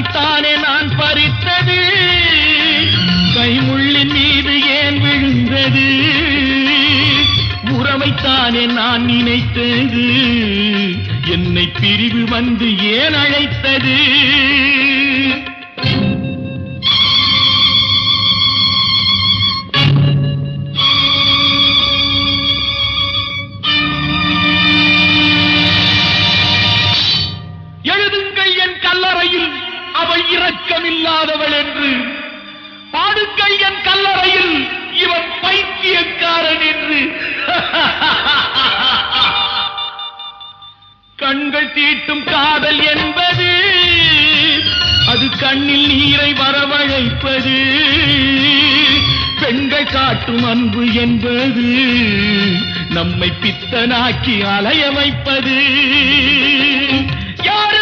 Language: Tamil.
உறவைத்தானே நான் பறித்தது, கைமுள்ளின் மீது ஏன் விழுந்தது? உறவைத்தானே நான் நினைத்தது, என்னை பிரிவு வந்து ஏன் அழைத்தது? எழுதுங்கள் என் கல்லறையில் அவள் இரக்கமில்லாதவள் என்று, பாடுங்கள் என் கல்லறையில் இவன் பைத்தியக்காரன் என்று. கண்கள் தீட்டும் காதல் என்பது அது கண்ணில் நீரை வரவழைப்பது, பெண்கள் காட்டும் அன்பு என்பது நம்மை பித்தனாக்கி அலைய வைப்பது. யாரு